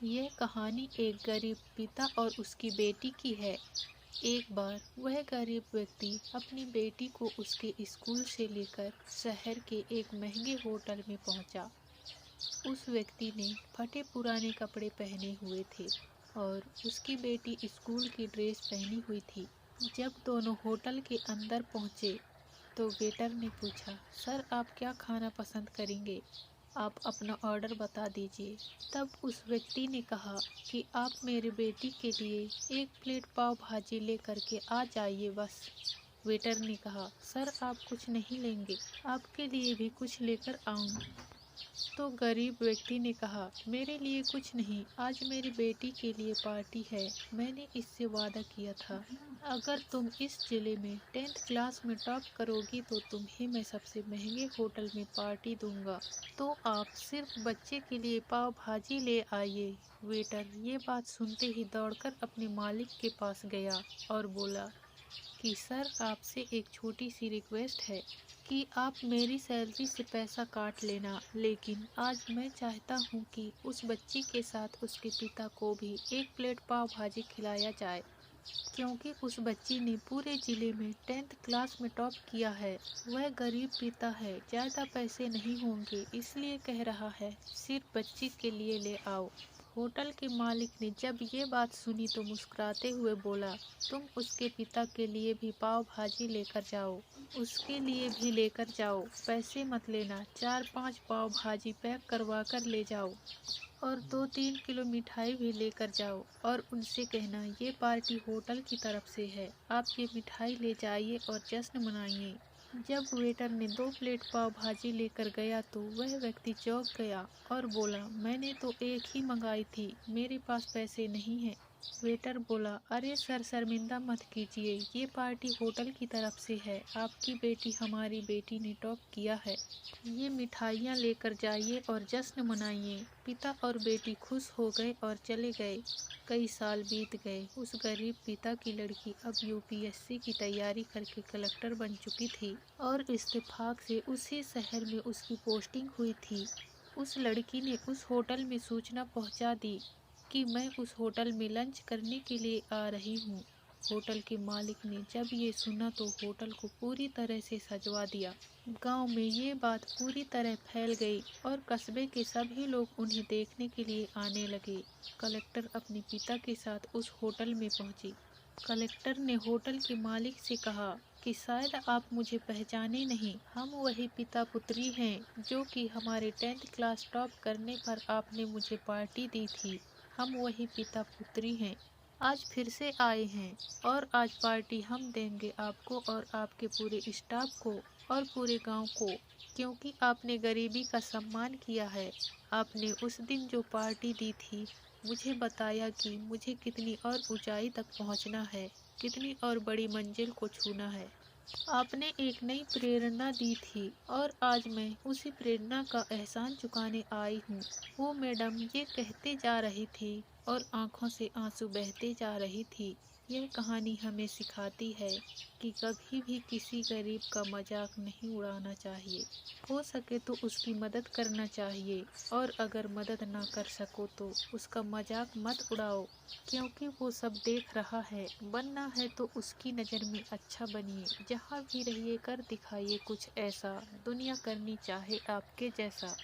यह कहानी एक गरीब पिता और उसकी बेटी की है। एक बार वह गरीब व्यक्ति अपनी बेटी को उसके स्कूल से लेकर शहर के एक महंगे होटल में पहुंचा। उस व्यक्ति ने फटे पुराने कपड़े पहने हुए थे और उसकी बेटी स्कूल की ड्रेस पहनी हुई थी। जब दोनों होटल के अंदर पहुंचे तो वेटर ने पूछा, सर आप क्या खाना पसंद करेंगे? आप अपना ऑर्डर बता दीजिए। तब उस व्यक्ति ने कहा कि आप मेरी बेटी के लिए एक प्लेट पाव भाजी लेकर के आ जाइए बस। वेटर ने कहा, सर आप कुछ नहीं लेंगे, आपके लिए भी कुछ लेकर आऊं? तो गरीब व्यक्ति ने कहा, मेरे लिए कुछ नहीं, आज मेरी बेटी के लिए पार्टी है। मैंने इससे वादा किया था, अगर तुम इस जिले में 10th क्लास में टॉप करोगी तो तुम्हें मैं सबसे महंगे होटल में पार्टी दूंगा। तो आप सिर्फ बच्चे के लिए पाव भाजी ले आइए। वेटर ये बात सुनते ही दौड़कर अपने मालिक के पास गया और बोला कि सर आपसे एक छोटी सी रिक्वेस्ट है कि आप मेरी सैलरी से पैसा काट लेना, लेकिन आज मैं चाहता हूँ कि उस बच्ची के साथ उसके पिता को भी एक प्लेट पाव भाजी खिलाया जाए, क्योंकि उस बच्ची ने पूरे जिले में 10th क्लास में टॉप किया है। वह गरीब पिता है, ज़्यादा पैसे नहीं होंगे, इसलिए कह रहा है सिर्फ बच्ची के लिए ले आओ। होटल के मालिक ने जब ये बात सुनी तो मुस्कुराते हुए बोला, तुम उसके पिता के लिए भी पाव भाजी लेकर जाओ, उसके लिए भी लेकर जाओ, पैसे मत लेना, 4-5 पाव भाजी पैक करवा कर ले जाओ और 2-3 किलो मिठाई भी लेकर जाओ और उनसे कहना ये पार्टी होटल की तरफ से है, आप ये मिठाई ले जाइए और जश्न मनाइए। जब वेटर ने 2 प्लेट पाव भाजी लेकर गया तो वह व्यक्ति चौंक गया और बोला, मैंने तो एक ही मंगाई थी, मेरे पास पैसे नहीं हैं। वेटर बोला, अरे सर शर्मिंदा मत कीजिए, ये पार्टी होटल की तरफ से है, आपकी बेटी हमारी बेटी ने टॉप किया है, ये मिठाइयाँ लेकर जाइए और जश्न मनाइए। पिता और बेटी खुश हो गए और चले गए। कई साल बीत गए। उस गरीब पिता की लड़की अब यूपीएससी की तैयारी करके कलेक्टर बन चुकी थी और इत्तेफाक से उसी शहर में उसकी पोस्टिंग हुई थी। उस लड़की ने उस होटल में सूचना पहुंचा दी कि मैं उस होटल में लंच करने के लिए आ रही हूँ। होटल के मालिक ने जब ये सुना तो होटल को पूरी तरह से सजवा दिया। गांव में ये बात पूरी तरह फैल गई और कस्बे के सभी लोग उन्हें देखने के लिए आने लगे। कलेक्टर अपने पिता के साथ उस होटल में पहुंची। कलेक्टर ने होटल के मालिक से कहा कि शायद आप मुझे पहचाने नहीं, हम वही पिता पुत्री हैं जो कि हमारे 10th क्लास टॉप करने पर आपने मुझे पार्टी दी थी। हम वही पिता पुत्री हैं, आज फिर से आए हैं और आज पार्टी हम देंगे आपको और आपके पूरे स्टाफ को और पूरे गांव को, क्योंकि आपने गरीबी का सम्मान किया है। आपने उस दिन जो पार्टी दी थी, मुझे बताया कि मुझे कितनी और ऊंचाई तक पहुंचना है, कितनी और बड़ी मंजिल को छूना है। आपने एक नई प्रेरणा दी थी और आज मैं उसी प्रेरणा का एहसान चुकाने आई हूँ। वो मैडम ये कहते जा रही थी और आंखों से आंसू बहते जा रही थी। यह कहानी हमें सिखाती है कि कभी भी किसी गरीब का मजाक नहीं उड़ाना चाहिए। हो सके तो उसकी मदद करना चाहिए और अगर मदद ना कर सको तो उसका मजाक मत उड़ाओ, क्योंकि वो सब देख रहा है। बनना है तो उसकी नज़र में अच्छा बनिए। जहाँ भी रहिए कर दिखाइए कुछ ऐसा, दुनिया करनी चाहे आपके जैसा।